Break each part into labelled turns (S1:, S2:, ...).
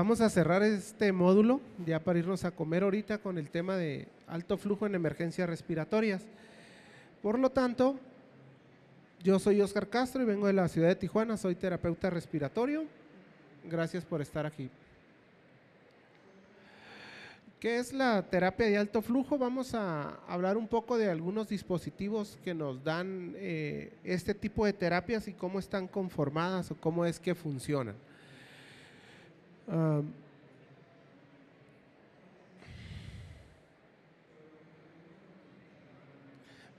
S1: Vamos a cerrar este módulo ya para irnos a comer ahorita con el tema de alto flujo en emergencias respiratorias. Por lo tanto, yo soy Oscar Castro y vengo de la ciudad de Tijuana, soy terapeuta respiratorio. Gracias por estar aquí. ¿Qué es la terapia de alto flujo? Vamos a hablar un poco de algunos dispositivos que nos dan este tipo de terapias y cómo están conformadas o cómo es que funcionan.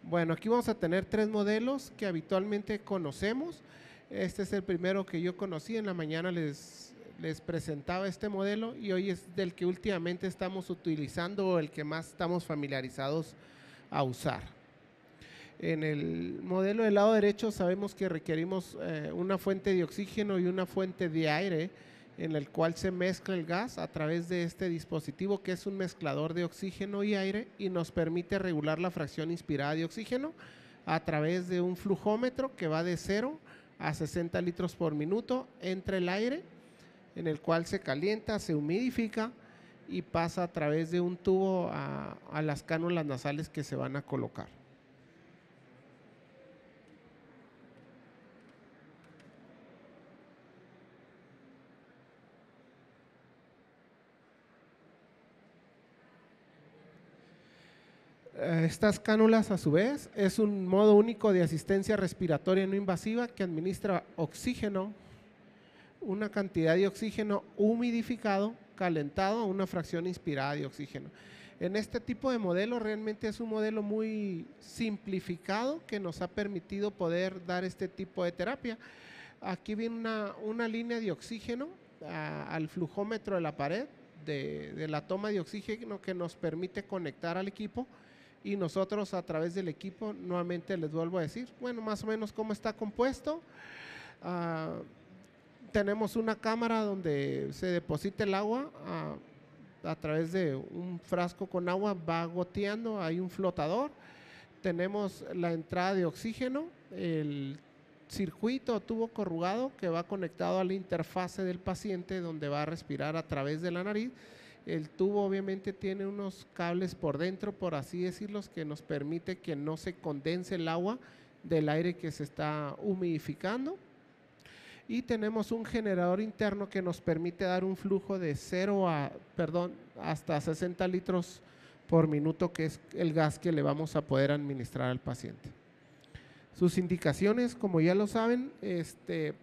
S1: Bueno, aquí vamos a tener 3 modelos que habitualmente conocemos. Este es el primero que yo conocí, en la mañana les presentaba este modelo y hoy es del que últimamente estamos utilizando o el que más estamos familiarizados a usar. En el modelo del lado derecho sabemos que requerimos una fuente de oxígeno y una fuente de aire en el cual se mezcla el gas a través de este dispositivo que es un mezclador de oxígeno y aire y nos permite regular la fracción inspirada de oxígeno a través de un flujómetro que va de 0 a 60 litros por minuto entre el aire, en el cual se calienta, se humidifica y pasa a través de un tubo a las cánulas nasales que se van a colocar. Estas cánulas a su vez es un modo único de asistencia respiratoria no invasiva que administra oxígeno, una cantidad de oxígeno humidificado, calentado a una fracción inspirada de oxígeno. En este tipo de modelo realmente es un modelo muy simplificado que nos ha permitido poder dar este tipo de terapia. Aquí viene una línea de oxígeno al flujómetro de la pared de la toma de oxígeno que nos permite conectar al equipo y nosotros a través del equipo, nuevamente les vuelvo a decir, bueno, más o menos cómo está compuesto. Tenemos una cámara donde se deposita el agua a través de un frasco con agua, va goteando, hay un flotador. Tenemos la entrada de oxígeno, el circuito o tubo corrugado que va conectado a la interfase del paciente donde va a respirar a través de la nariz. El tubo obviamente tiene unos cables por dentro, por así decirlo, que nos permite que no se condense el agua del aire que se está humidificando. Y tenemos un generador interno que nos permite dar un flujo de hasta 60 litros por minuto, que es el gas que le vamos a poder administrar al paciente. Sus indicaciones, como ya lo saben,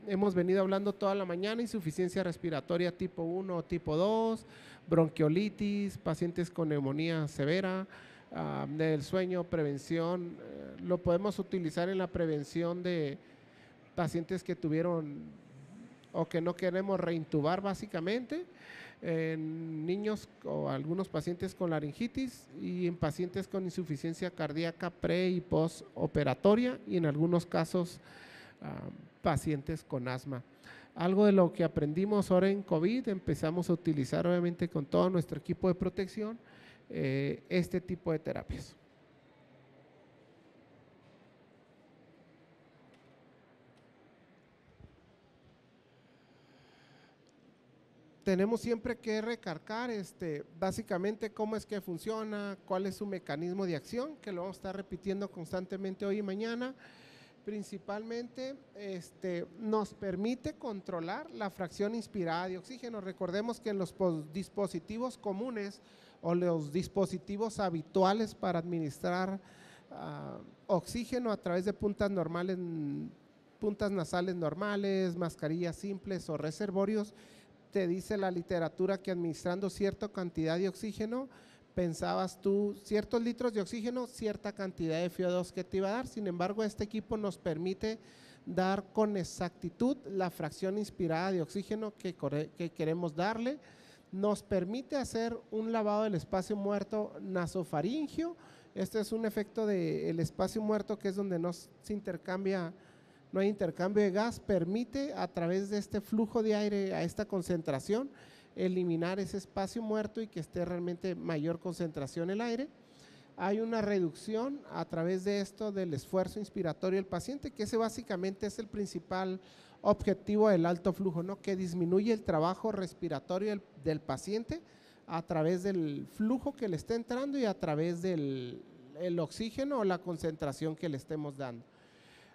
S1: hemos venido hablando toda la mañana: insuficiencia respiratoria tipo 1 o tipo 2, bronquiolitis, pacientes con neumonía severa, del sueño, prevención. Lo podemos utilizar en la prevención de pacientes que tuvieron o que no queremos reintubar básicamente, en niños o algunos pacientes con laringitis y en pacientes con insuficiencia cardíaca pre y postoperatoria y en algunos casos pacientes con asma. Algo de lo que aprendimos ahora en COVID, empezamos a utilizar obviamente con todo nuestro equipo de protección este tipo de terapias. Tenemos siempre que recargar básicamente cómo es que funciona, cuál es su mecanismo de acción, que lo vamos a estar repitiendo constantemente hoy y mañana. Principalmente nos permite controlar la fracción inspirada de oxígeno. Recordemos que en los dispositivos comunes o los dispositivos habituales para administrar oxígeno a través de puntas nasales normales, mascarillas simples o reservorios, te dice la literatura que administrando cierta cantidad de oxígeno, pensabas tú ciertos litros de oxígeno, cierta cantidad de FO2 que te iba a dar. Sin embargo, este equipo nos permite dar con exactitud la fracción inspirada de oxígeno que queremos darle. Nos permite hacer un lavado del espacio muerto nasofaringio. Este es un efecto del espacio muerto, que es donde no hay intercambio de gas. Permite a través de este flujo de aire a esta concentración eliminar ese espacio muerto y que esté realmente mayor concentración el aire. hay una reducción a través de esto del esfuerzo inspiratorio del paciente, que ese básicamente es el principal objetivo del alto flujo, ¿no? Que disminuye el trabajo respiratorio del paciente a través del flujo que le está entrando y a través del oxígeno o la concentración que le estemos dando.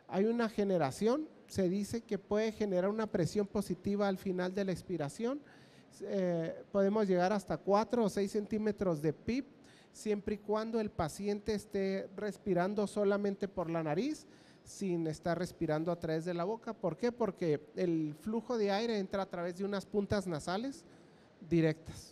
S1: Hay una generación, se dice que puede generar una presión positiva al final de la expiración. Podemos llegar hasta 4 o 6 centímetros de PIB, siempre y cuando el paciente esté respirando solamente por la nariz, sin estar respirando a través de la boca. ¿Por qué? Porque el flujo de aire entra a través de unas puntas nasales directas.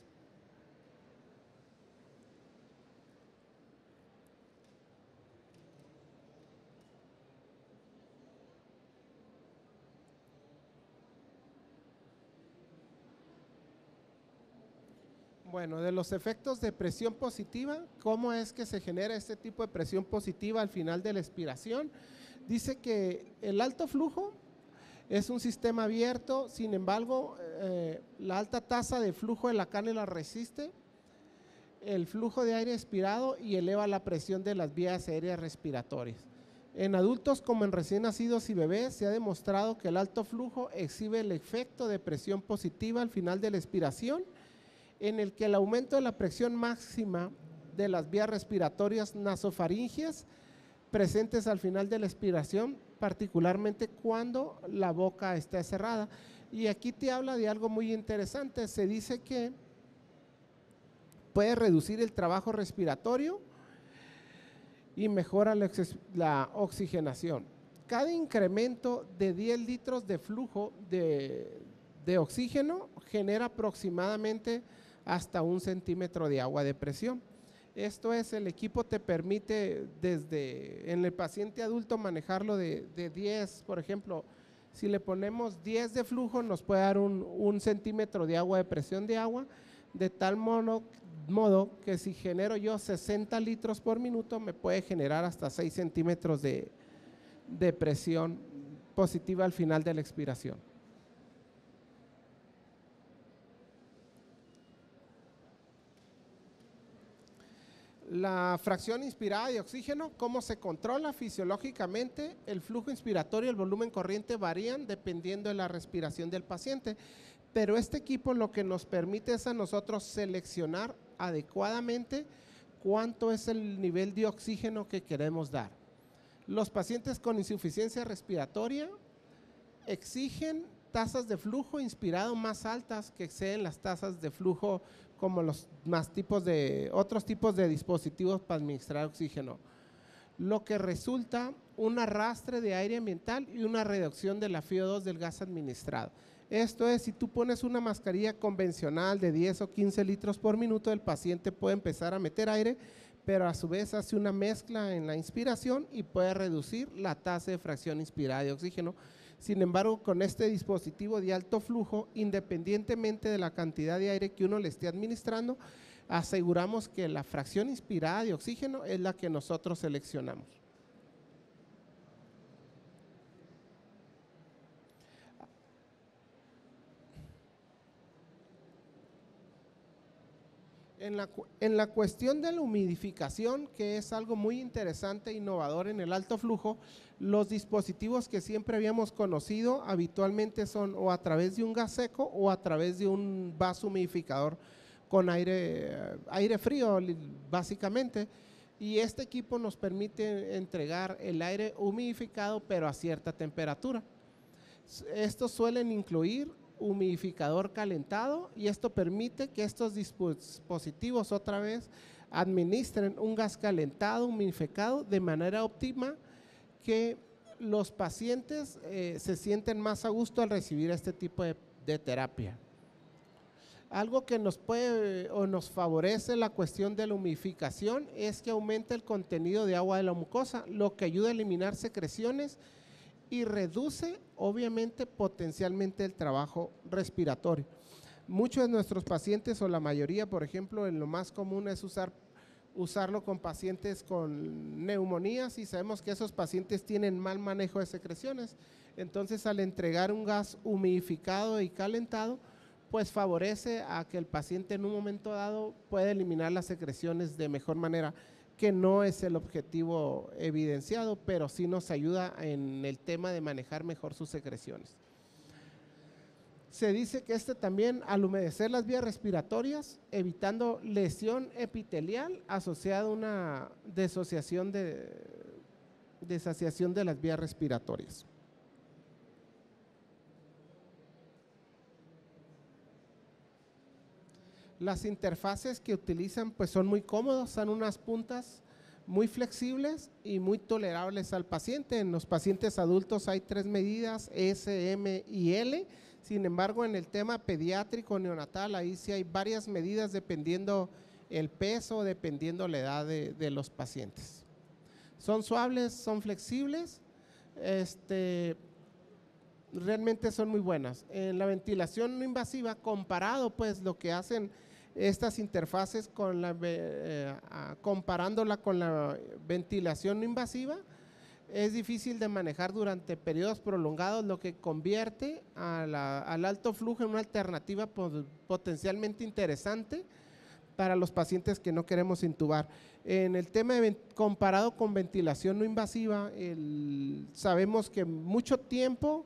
S1: Bueno, de los efectos de presión positiva, ¿cómo es que se genera este tipo de presión positiva al final de la expiración? Dice que el alto flujo es un sistema abierto, sin embargo, la alta tasa de flujo de la cánula resiste el flujo de aire expirado y eleva la presión de las vías aéreas respiratorias. En adultos como en recién nacidos y bebés se ha demostrado que el alto flujo exhibe el efecto de presión positiva al final de la expiración, en el que el aumento de la presión máxima de las vías respiratorias nasofaringeas presentes al final de la expiración, particularmente cuando la boca está cerrada. Y aquí te habla de algo muy interesante, se dice que puede reducir el trabajo respiratorio y mejora la oxigenación. Cada incremento de 10 litros de flujo de oxígeno genera aproximadamente hasta 1 centímetro de agua de presión. Esto es, el equipo te permite desde en el paciente adulto manejarlo de 10, por ejemplo, si le ponemos 10 de flujo nos puede dar 1 centímetro de agua de presión de agua, de tal modo que si genero yo 60 litros por minuto me puede generar hasta 6 centímetros de presión positiva al final de la expiración. La fracción inspirada de oxígeno, ¿cómo se controla fisiológicamente? El flujo inspiratorio y el volumen corriente varían dependiendo de la respiración del paciente, pero este equipo lo que nos permite es a nosotros seleccionar adecuadamente cuánto es el nivel de oxígeno que queremos dar. Los pacientes con insuficiencia respiratoria exigen tasas de flujo inspirado más altas que exceden las tasas de flujo como los otros tipos de dispositivos para administrar oxígeno, lo que resulta un arrastre de aire ambiental y una reducción de la FiO2 del gas administrado. Esto es, si tú pones una mascarilla convencional de 10 o 15 litros por minuto, el paciente puede empezar a meter aire, pero a su vez hace una mezcla en la inspiración y puede reducir la tasa de fracción inspirada de oxígeno. Sin embargo, con este dispositivo de alto flujo, independientemente de la cantidad de aire que uno le esté administrando, aseguramos que la fracción inspirada de oxígeno es la que nosotros seleccionamos. En la cuestión de la humidificación, que es algo muy interesante e innovador en el alto flujo, los dispositivos que siempre habíamos conocido habitualmente son o a través de un gas seco o a través de un vaso humidificador con aire frío básicamente, y este equipo nos permite entregar el aire humidificado pero a cierta temperatura. Estos suelen incluir humidificador calentado y esto permite que estos dispositivos otra vez administren un gas calentado, humidificado de manera óptima, que los pacientes se sienten más a gusto al recibir este tipo de terapia. Algo que nos puede o nos favorece la cuestión de la humidificación es que aumenta el contenido de agua de la mucosa, lo que ayuda a eliminar secreciones y reduce obviamente potencialmente el trabajo respiratorio. Muchos de nuestros pacientes o la mayoría, por ejemplo, en lo más común es usarlo con pacientes con neumonías y sabemos que esos pacientes tienen mal manejo de secreciones. Entonces, al entregar un gas humidificado y calentado, pues favorece a que el paciente en un momento dado pueda eliminar las secreciones de mejor manera, que no es el objetivo evidenciado, pero sí nos ayuda en el tema de manejar mejor sus secreciones. Se dice que también, al humedecer las vías respiratorias, evitando lesión epitelial asociada a una desasiación de las vías respiratorias. Las interfaces que utilizan pues son muy cómodos, son unas puntas muy flexibles y muy tolerables al paciente. En los pacientes adultos hay 3 medidas, S, M y L. Sin embargo, en el tema pediátrico neonatal, ahí sí hay varias medidas dependiendo el peso, dependiendo la edad de los pacientes. Son suaves, son flexibles, realmente son muy buenas. En la ventilación no invasiva, comparado pues lo que hacen estas interfaces comparándola con la ventilación no invasiva, es difícil de manejar durante periodos prolongados, lo que convierte al alto flujo en una alternativa potencialmente interesante para los pacientes que no queremos intubar. En el tema comparado con ventilación no invasiva, sabemos que mucho tiempo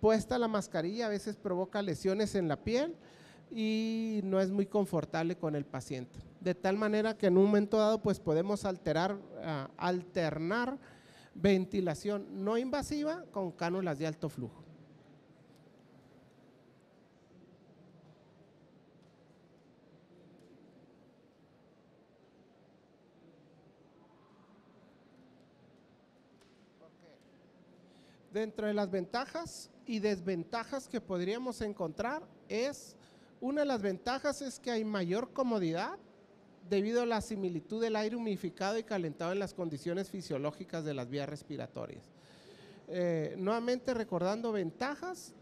S1: puesta la mascarilla a veces provoca lesiones en la piel y no es muy confortable con el paciente. De tal manera que en un momento dado pues podemos alternar ventilación no invasiva con cánulas de alto flujo. Dentro de las ventajas y desventajas que podríamos encontrar una de las ventajas es que hay mayor comodidad debido a la similitud del aire humidificado y calentado en las condiciones fisiológicas de las vías respiratorias. Nuevamente recordando ventajas,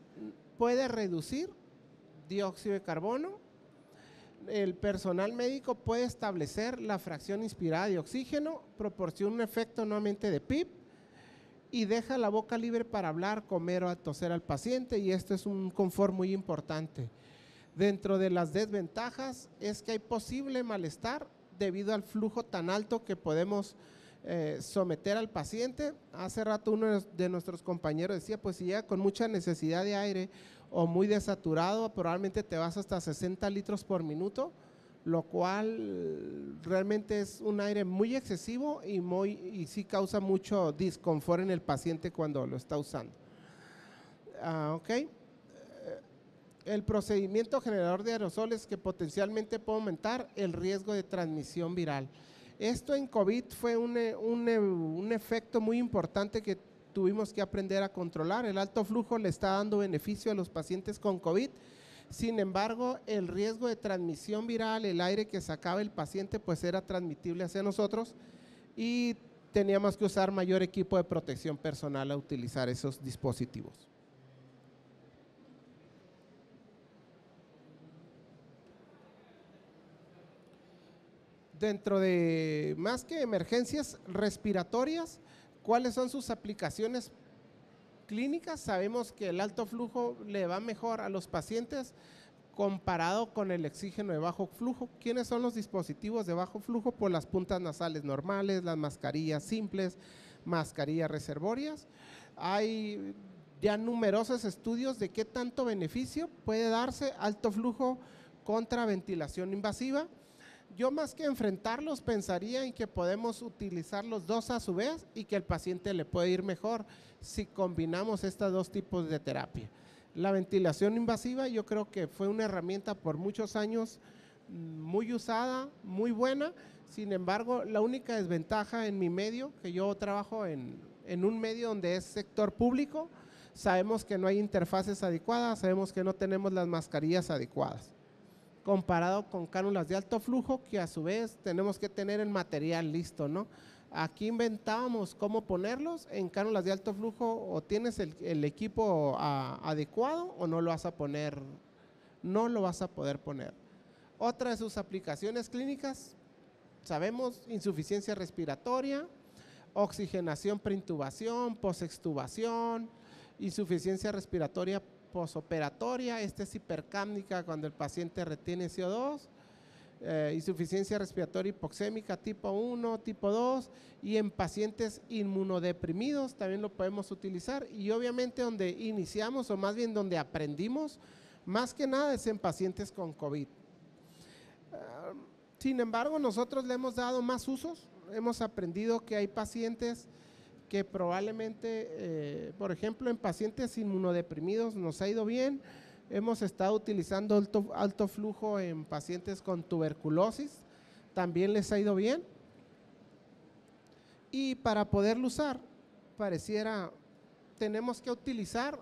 S1: puede reducir dióxido de carbono, el personal médico puede establecer la fracción inspirada de oxígeno, proporciona un efecto nuevamente de PIP y deja la boca libre para hablar, comer o toser al paciente, y esto es un confort muy importante. Dentro de las desventajas es que hay posible malestar debido al flujo tan alto que podemos someter al paciente. Hace rato uno de nuestros compañeros decía, pues si llega con mucha necesidad de aire o muy desaturado, probablemente te vas hasta 60 litros por minuto, lo cual realmente es un aire muy excesivo y sí causa mucho disconfort en el paciente cuando lo está usando. Ok. El procedimiento generador de aerosoles que potencialmente puede aumentar el riesgo de transmisión viral. Esto en COVID fue un efecto muy importante que tuvimos que aprender a controlar. El alto flujo le está dando beneficio a los pacientes con COVID. Sin embargo, el riesgo de transmisión viral, el aire que sacaba el paciente, pues era transmitible hacia nosotros y teníamos que usar mayor equipo de protección personal a utilizar esos dispositivos. Dentro de más que emergencias respiratorias, ¿cuáles son sus aplicaciones clínicas? Sabemos que el alto flujo le va mejor a los pacientes comparado con el oxígeno de bajo flujo. ¿Quiénes son los dispositivos de bajo flujo? Pues las puntas nasales normales, las mascarillas simples, mascarillas reservorias. Hay ya numerosos estudios de qué tanto beneficio puede darse alto flujo contra ventilación invasiva. Yo más que enfrentarlos pensaría en que podemos utilizar los dos a su vez y que el paciente le puede ir mejor si combinamos estos dos tipos de terapia. La ventilación invasiva yo creo que fue una herramienta por muchos años muy usada, muy buena. Sin embargo, la única desventaja en mi medio, que yo trabajo en un medio donde es sector público, sabemos que no hay interfaces adecuadas, sabemos que no tenemos las mascarillas adecuadas, comparado con cánulas de alto flujo que a su vez tenemos que tener el material listo, ¿no? Aquí inventábamos cómo ponerlos. En cánulas de alto flujo o tienes el equipo adecuado o no lo vas a poner, no lo vas a poder poner. Otra de sus aplicaciones clínicas, sabemos, insuficiencia respiratoria, oxigenación preintubación, posextubación, insuficiencia respiratoria posoperatoria, es hipercápnica cuando el paciente retiene CO2, insuficiencia respiratoria hipoxémica tipo 1, tipo 2 y en pacientes inmunodeprimidos también lo podemos utilizar. Y obviamente donde iniciamos, o más bien donde aprendimos, más que nada es en pacientes con COVID. Sin embargo, nosotros le hemos dado más usos. Hemos aprendido que hay pacientes que probablemente, por ejemplo, en pacientes inmunodeprimidos nos ha ido bien. Hemos estado utilizando alto flujo en pacientes con tuberculosis, también les ha ido bien. Y para poderlo usar, tenemos que utilizar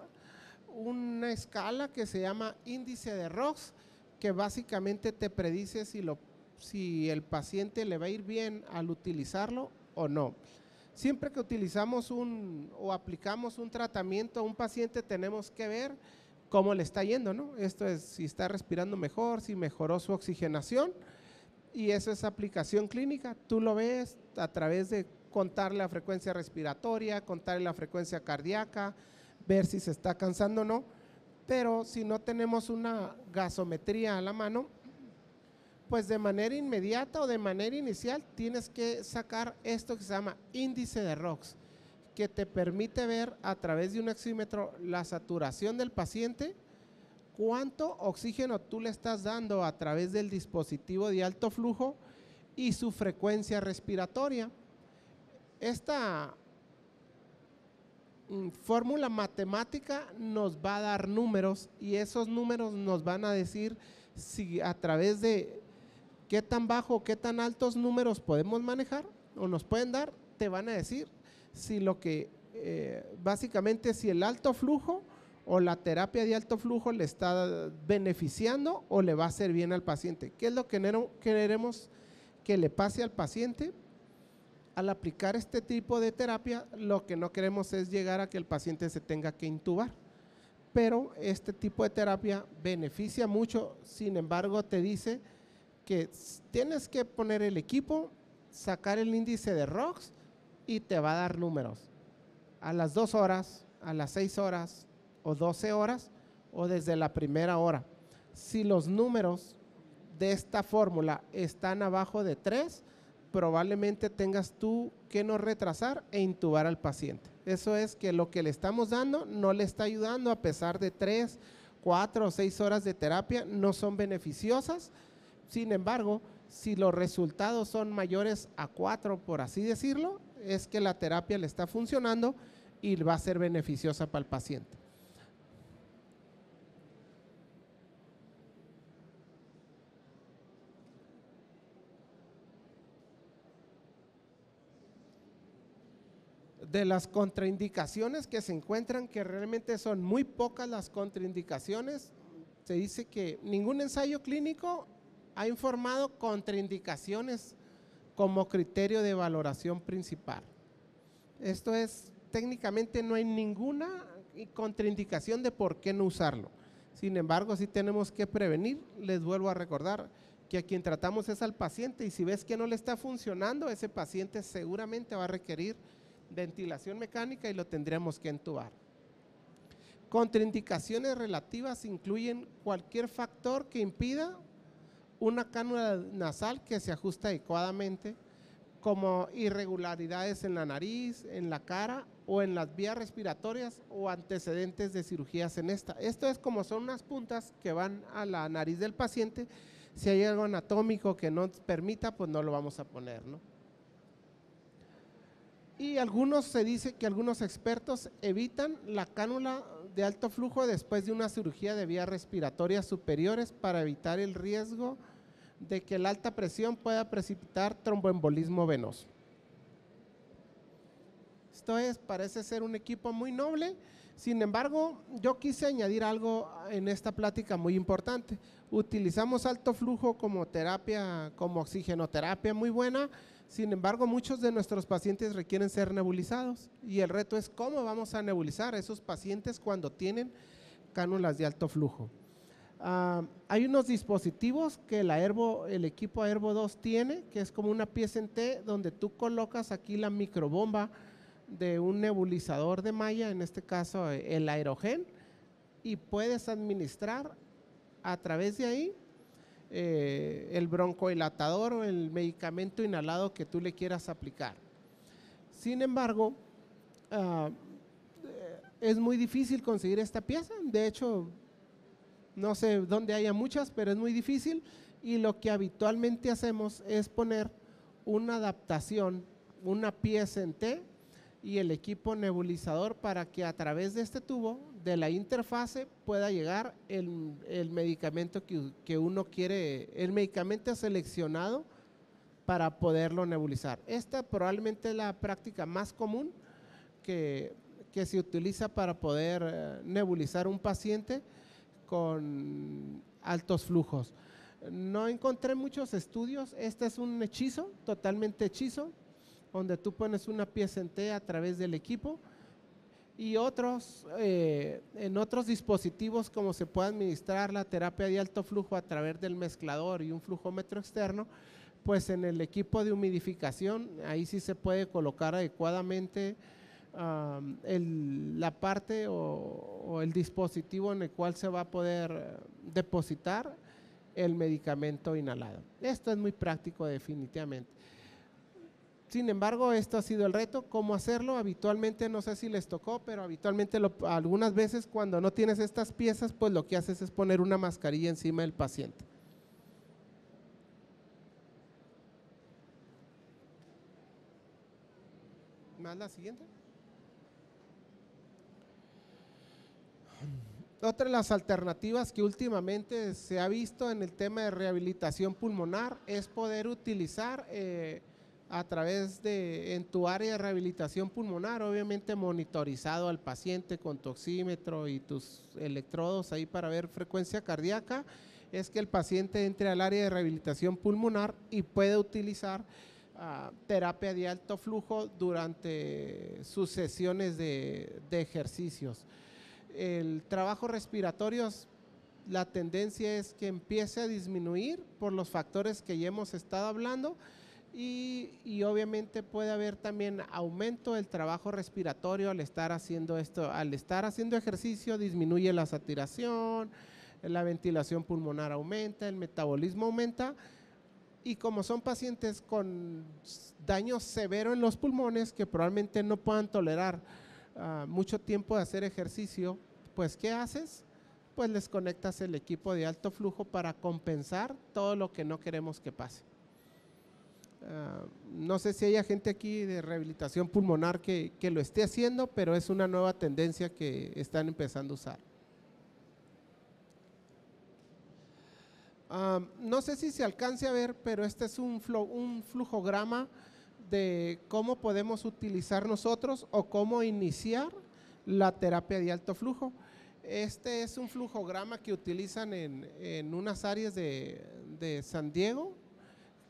S1: una escala que se llama índice de ROX, que básicamente te predice si el paciente le va a ir bien al utilizarlo o no. Siempre que utilizamos o aplicamos un tratamiento a un paciente, tenemos que ver cómo le está yendo, ¿no? Esto es si está respirando mejor, si mejoró su oxigenación, y eso es aplicación clínica. Tú lo ves a través de contarle la frecuencia respiratoria, contarle la frecuencia cardíaca, ver si se está cansando o no. Pero si no tenemos una gasometría a la mano, pues de manera inmediata o de manera inicial tienes que sacar esto que se llama índice de ROX, que te permite ver a través de un oxímetro la saturación del paciente, cuánto oxígeno tú le estás dando a través del dispositivo de alto flujo y su frecuencia respiratoria. Esta fórmula matemática nos va a dar números, y esos números nos van a decir si a través de qué tan bajo o qué tan altos números podemos manejar o nos pueden dar, te van a decir si básicamente si el alto flujo o la terapia de alto flujo le está beneficiando o le va a hacer bien al paciente. ¿Qué es lo que queremos que le pase al paciente? Al aplicar este tipo de terapia, lo que no queremos es llegar a que el paciente se tenga que intubar. Pero este tipo de terapia beneficia mucho, sin embargo te dice que tienes que poner el equipo, sacar el índice de ROX y te va a dar números a las 2 horas, a las 6 horas o 12 horas o desde la primera hora. Si los números de esta fórmula están abajo de 3, probablemente tengas tú que no retrasar e intubar al paciente. Eso es que lo que le estamos dando no le está ayudando, a pesar de 3, 4 o 6 horas de terapia, no son beneficiosas. Sin embargo, si los resultados son mayores a 4, por así decirlo, es que la terapia le está funcionando y va a ser beneficiosa para el paciente. De las contraindicaciones que se encuentran, que realmente son muy pocas las contraindicaciones, se dice que ningún ensayo clínico ha informado contraindicaciones como criterio de valoración principal. Esto es, técnicamente no hay ninguna contraindicación de por qué no usarlo. Sin embargo, sí tenemos que prevenir. Les vuelvo a recordar que a quien tratamos es al paciente, y si ves que no le está funcionando, ese paciente seguramente va a requerir ventilación mecánica y lo tendríamos que entubar. Contraindicaciones relativas incluyen cualquier factor que impida una cánula nasal que se ajuste adecuadamente, como irregularidades en la nariz, en la cara o en las vías respiratorias, o antecedentes de cirugías en esta. Esto es como son unas puntas que van a la nariz del paciente. Si hay algo anatómico que no permita, pues no lo vamos a poner, ¿no? Y se dice que algunos expertos evitan la cánula de alto flujo después de una cirugía de vías respiratorias superiores para evitar el riesgo de que la alta presión pueda precipitar tromboembolismo venoso. Esto parece ser un equipo muy noble. Sin embargo, yo quise añadir algo en esta plática muy importante. Utilizamos alto flujo como terapia, como oxigenoterapia muy buena. Sin embargo, muchos de nuestros pacientes requieren ser nebulizados, y el reto es cómo vamos a nebulizar a esos pacientes cuando tienen cánulas de alto flujo. Hay unos dispositivos que el equipo Airvo 2 tiene, que es como una pieza en T, donde tú colocas aquí la microbomba de un nebulizador de malla, en este caso el Aerogen, y puedes administrar a través de ahí el broncodilatador o el medicamento inhalado que tú le quieras aplicar. Sin embargo, es muy difícil conseguir esta pieza. De hecho, no sé dónde haya muchas, pero es muy difícil, y lo que habitualmente hacemos es poner una adaptación, una pieza en T y el equipo nebulizador para que a través de este tubo de la interfase pueda llegar el medicamento que uno quiere, el medicamento seleccionado para poderlo nebulizar. Esta probablemente es la práctica más común que se utiliza para poder nebulizar un paciente con altos flujos. No encontré muchos estudios. Este es un hechizo, totalmente hechizo, donde tú pones una pieza en T a través del equipo, y otros, en otros dispositivos, como se puede administrar la terapia de alto flujo a través del mezclador y un flujómetro externo, pues en el equipo de humidificación, ahí sí se puede colocar adecuadamente la parte o el dispositivo en el cual se va a poder depositar el medicamento inhalado. Esto es muy práctico definitivamente. Sin embargo, esto ha sido el reto. ¿Cómo hacerlo? Habitualmente, no sé si les tocó, pero habitualmente algunas veces cuando no tienes estas piezas, pues lo que haces es poner una mascarilla encima del paciente. ¿Más la siguiente? Otra de las alternativas que últimamente se ha visto en el tema de rehabilitación pulmonar es poder utilizar a través de, en tu área de rehabilitación pulmonar, obviamente monitorizado al paciente con tu oxímetro y tus electrodos ahí para ver frecuencia cardíaca, es que el paciente entre al área de rehabilitación pulmonar y puede utilizar terapia de alto flujo durante sus sesiones de ejercicios. El trabajo respiratorio, la tendencia es que empiece a disminuir por los factores que ya hemos estado hablando, y obviamente puede haber también aumento del trabajo respiratorio al estar haciendo esto, al estar haciendo ejercicio disminuye la saturación, la ventilación pulmonar aumenta, el metabolismo aumenta, y como son pacientes con daño severo en los pulmones que probablemente no puedan tolerar mucho tiempo de hacer ejercicio, pues ¿qué haces? Pues les conectas el equipo de alto flujo para compensar todo lo que no queremos que pase. No sé si hay gente aquí de rehabilitación pulmonar que lo esté haciendo, pero es una nueva tendencia que están empezando a usar. No sé si se alcance a ver, pero este es un flujograma de cómo podemos utilizar nosotros o cómo iniciar la terapia de alto flujo. Este es un flujograma que utilizan en unas áreas de San Diego,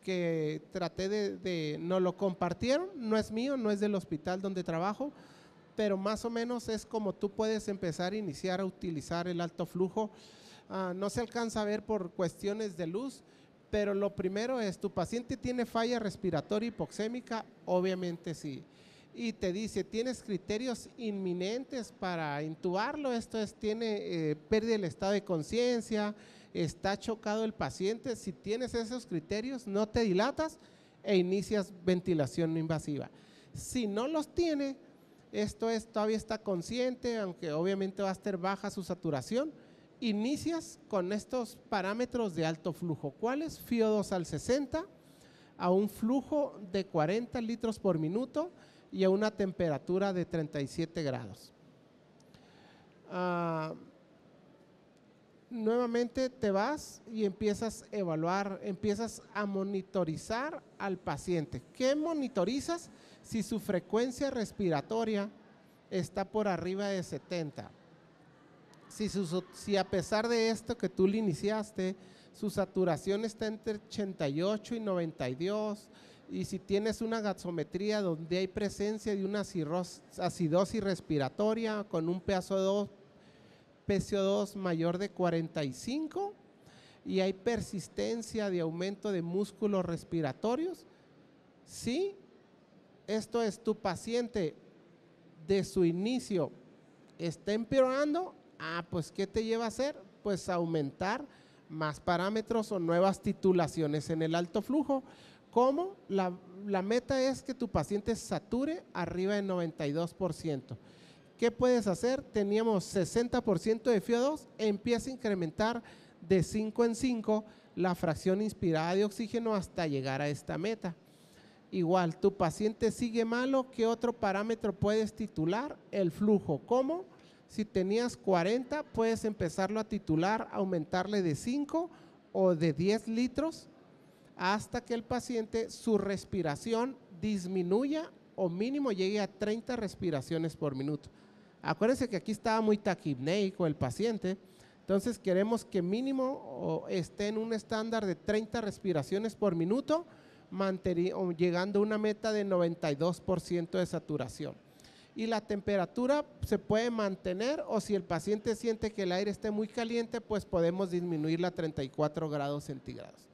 S1: que traté nos lo compartieron, no es mío, no es del hospital donde trabajo, pero más o menos es como tú puedes empezar a iniciar a utilizar el alto flujo. No se alcanza a ver por cuestiones de luz, pero lo primero es, ¿tu paciente tiene falla respiratoria hipoxémica? Obviamente sí. Y te dice, ¿tienes criterios inminentes para intubarlo? Esto es, tiene pérdida del estado de conciencia, está chocado el paciente. Si tienes esos criterios, no te dilatas e inicias ventilación no invasiva. Si no los tiene, esto es, todavía está consciente, aunque obviamente va a estar baja su saturación, inicias con estos parámetros de alto flujo. ¿Cuáles? FiO2 al 60, a un flujo de 40 litros por minuto y a una temperatura de 37 grados. Nuevamente te vas y empiezas a evaluar, empiezas a monitorizar al paciente. ¿Qué monitorizas? Si su frecuencia respiratoria está por arriba de 70. Si a pesar de esto que tú le iniciaste, su saturación está entre 88 y 92, y si tienes una gasometría donde hay presencia de una acidosis respiratoria con un PaCO2 mayor de 45 y hay persistencia de aumento de músculos respiratorios, sí, esto es, tu paciente de su inicio está empeorando. Pues ¿qué te lleva a hacer? Pues aumentar más parámetros o nuevas titulaciones en el alto flujo. ¿Cómo? La meta es que tu paciente sature arriba del 92%. ¿Qué puedes hacer? Teníamos 60% de FiO2, empieza a incrementar de 5 en 5 la fracción inspirada de oxígeno hasta llegar a esta meta. Igual, tu paciente sigue malo, ¿qué otro parámetro puedes titular? El flujo. ¿Cómo? Si tenías 40, puedes empezarlo a titular, aumentarle de 5 o de 10 litros hasta que el paciente, su respiración disminuya o mínimo llegue a 30 respiraciones por minuto. Acuérdense que aquí estaba muy taquipnéico el paciente, entonces queremos que mínimo esté en un estándar de 30 respiraciones por minuto, llegando a una meta de 92% de saturación. Y la temperatura se puede mantener, o si el paciente siente que el aire esté muy caliente, pues podemos disminuirla a 34 grados centígrados.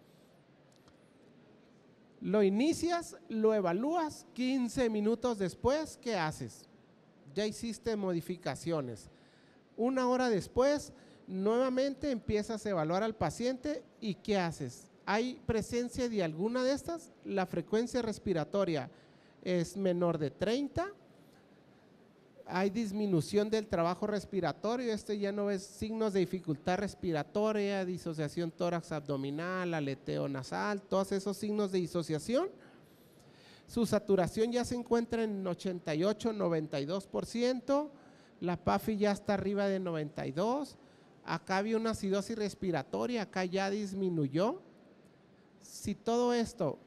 S1: Lo inicias, lo evalúas, 15 minutos después, ¿qué haces? Ya hiciste modificaciones. Una hora después, nuevamente empiezas a evaluar al paciente y ¿qué haces? ¿Hay presencia de alguna de estas? La frecuencia respiratoria es menor de 30. Hay disminución del trabajo respiratorio, ya no ves signos de dificultad respiratoria, disociación tórax abdominal, aleteo nasal, todos esos signos de disociación. Su saturación ya se encuentra en 88, 92%, la PAFI ya está arriba de 92, acá había una acidosis respiratoria, acá ya disminuyó. Si todo esto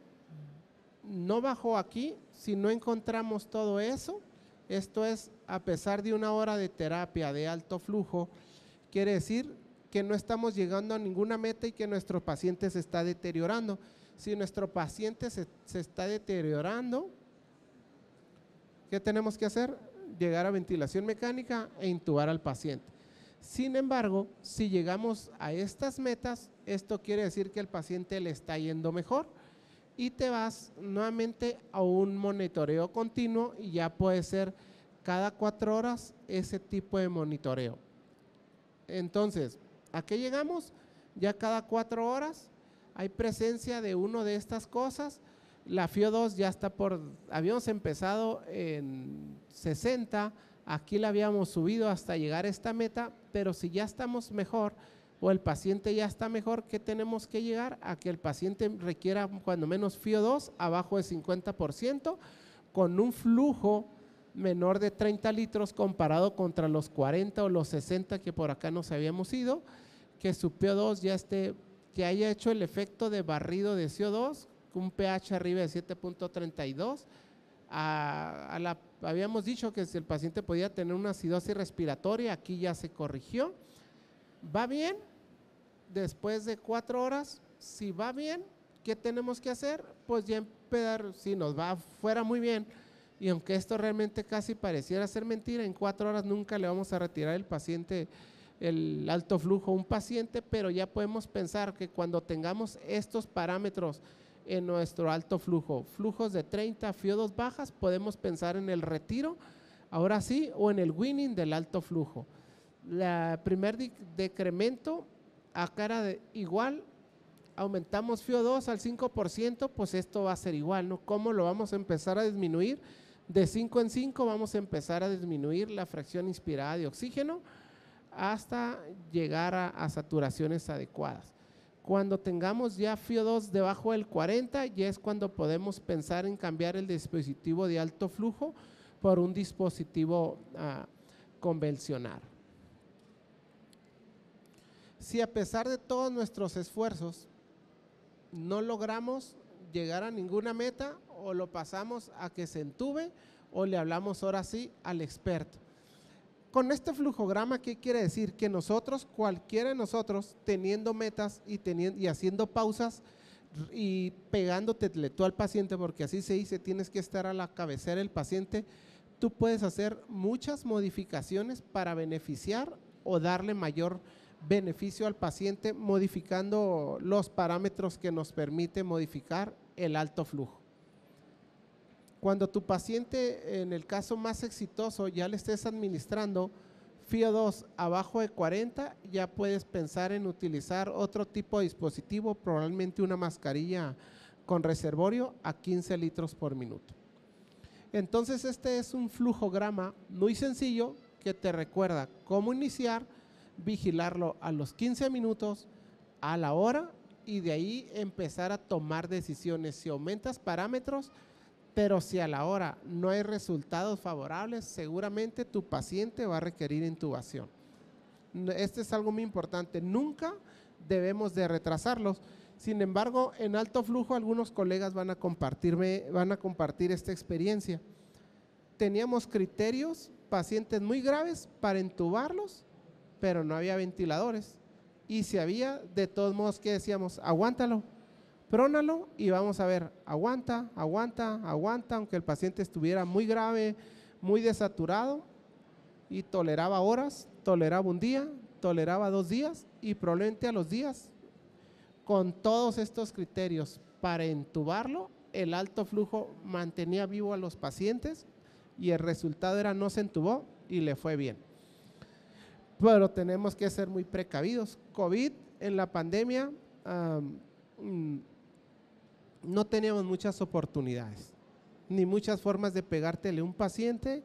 S1: no bajó aquí, si no encontramos todo eso, esto es a pesar de una hora de terapia de alto flujo, quiere decir que no estamos llegando a ninguna meta y que nuestro paciente se está deteriorando. Si nuestro paciente se está deteriorando, ¿qué tenemos que hacer? Llegar a ventilación mecánica e intubar al paciente. Sin embargo, si llegamos a estas metas, esto quiere decir que el paciente le está yendo mejor y te vas nuevamente a un monitoreo continuo y ya puede ser cada 4 horas ese tipo de monitoreo. Entonces, ¿a qué llegamos? Ya cada 4 horas hay presencia de una de estas cosas. La FiO2 ya está habíamos empezado en 60, aquí la habíamos subido hasta llegar a esta meta, pero si ya estamos mejor o el paciente ya está mejor, ¿qué tenemos que llegar? A que el paciente requiera cuando menos FiO2 abajo de 50% con un flujo menor de 30 litros comparado contra los 40 o los 60 que por acá nos habíamos ido, que su PO2 ya que haya hecho el efecto de barrido de CO2, un pH arriba de 7.32. Habíamos dicho que si el paciente podía tener una acidosis respiratoria, aquí ya se corrigió. ¿Va bien? Después de 4 horas, si va bien, ¿qué tenemos que hacer? Pues ya empezar, si nos va fuera muy bien, y aunque esto realmente casi pareciera ser mentira, en 4 horas nunca le vamos a retirar el paciente el alto flujo a un paciente, pero ya podemos pensar que cuando tengamos estos parámetros en nuestro alto flujo, flujos de 30, FiO2 bajas, podemos pensar en el retiro, ahora sí, o en el winning del alto flujo. El primer decremento, acá era igual, aumentamos FiO2 al 5%, pues esto va a ser igual, ¿no? ¿Cómo lo vamos a empezar a disminuir? De 5 en 5 vamos a empezar a disminuir la fracción inspirada de oxígeno hasta llegar a saturaciones adecuadas. Cuando tengamos ya FiO2 debajo del 40, ya es cuando podemos pensar en cambiar el dispositivo de alto flujo por un dispositivo convencional. Si a pesar de todos nuestros esfuerzos no logramos llegar a ninguna meta, o lo pasamos a que se entube o le hablamos ahora sí al experto. Con este flujograma, ¿qué quiere decir? Que nosotros, cualquiera de nosotros, teniendo metas y haciendo pausas y pegándote tú al paciente, porque así se dice, tienes que estar a la cabecera del paciente, tú puedes hacer muchas modificaciones para beneficiar o darle mayor beneficio al paciente, modificando los parámetros que nos permite modificar el alto flujo. Cuando tu paciente, en el caso más exitoso, ya le estés administrando FiO2 abajo de 40, ya puedes pensar en utilizar otro tipo de dispositivo, probablemente una mascarilla con reservorio a 15 litros por minuto. Entonces este es un flujograma muy sencillo que te recuerda cómo iniciar, vigilarlo a los 15 minutos, a la hora, y de ahí empezar a tomar decisiones. Si aumentas parámetros, pero si a la hora no hay resultados favorables, seguramente tu paciente va a requerir intubación. Este es algo muy importante, nunca debemos de retrasarlos. Sin embargo, en alto flujo algunos colegas van a compartir esta experiencia. Teníamos criterios, pacientes muy graves para intubarlos, pero no había ventiladores. Y si había, de todos modos, ¿qué decíamos? Aguántalo, prónalo y vamos a ver, aguanta, aguanta, aguanta, aunque el paciente estuviera muy grave, muy desaturado, y toleraba horas, toleraba un día, toleraba 2 días, y probablemente a los días, con todos estos criterios para intubarlo, el alto flujo mantenía vivo a los pacientes y el resultado era no se intubó y le fue bien. Pero tenemos que ser muy precavidos. COVID en la pandemia no teníamos muchas oportunidades, ni muchas formas de pegártele a un paciente,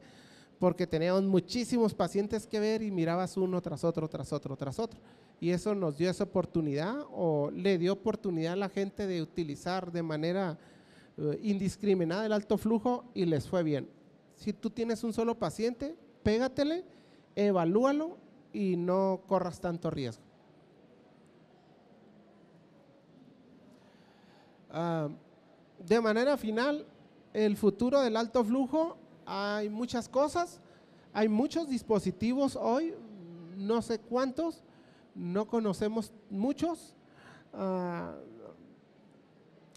S1: porque teníamos muchísimos pacientes que ver y mirabas uno tras otro, tras otro, tras otro. Y eso nos dio esa oportunidad, o le dio oportunidad a la gente de utilizar de manera indiscriminada el alto flujo y les fue bien. Si tú tienes un solo paciente, pégatele, evalúalo y no corras tanto riesgo. De manera final, el futuro del alto flujo, hay muchas cosas, hay muchos dispositivos hoy, no sé cuántos, no conocemos muchos,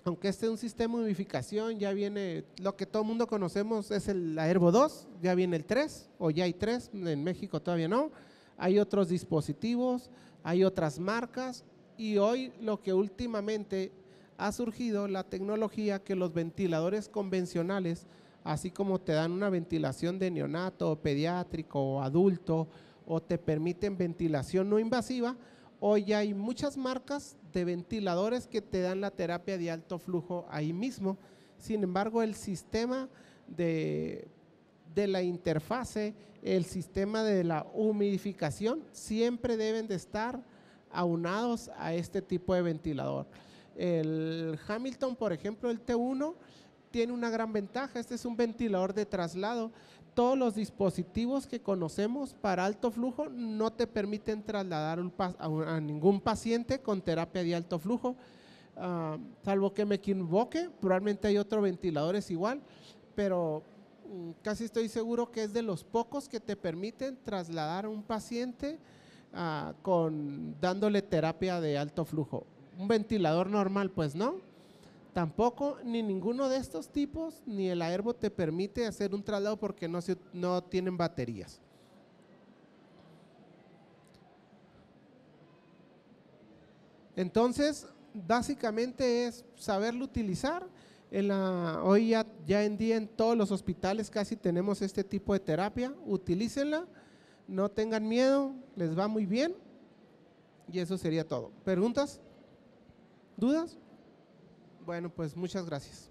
S1: aunque este es un sistema de humidificación, ya viene, lo que todo el mundo conocemos es el Airvo 2, ya viene el 3, o ya hay 3, en México todavía no, hay otros dispositivos, hay otras marcas, y hoy lo que últimamente ha surgido, la tecnología que los ventiladores convencionales, así como te dan una ventilación de neonato, pediátrico o adulto, o te permiten ventilación no invasiva, hoy ya hay muchas marcas de ventiladores que te dan la terapia de alto flujo ahí mismo. Sin embargo, el sistema de la interfase, el sistema de la humidificación, siempre deben de estar aunados a este tipo de ventilador. El Hamilton, por ejemplo, el T1, tiene una gran ventaja. Este es un ventilador de traslado. Todos los dispositivos que conocemos para alto flujo no te permiten trasladar a ningún paciente con terapia de alto flujo, salvo que me equivoque, probablemente hay otros ventiladores igual, pero casi estoy seguro que es de los pocos que te permiten trasladar a un paciente dándole terapia de alto flujo. Un ventilador normal, pues no. Tampoco, ni ninguno de estos tipos, ni el Airvo te permite hacer un traslado porque no tienen baterías. Entonces, básicamente es saberlo utilizar. Hoy ya en día en todos los hospitales casi tenemos este tipo de terapia. Utilícenla, no tengan miedo, les va muy bien. Y eso sería todo. ¿Preguntas? ¿Dudas? Bueno, pues muchas gracias.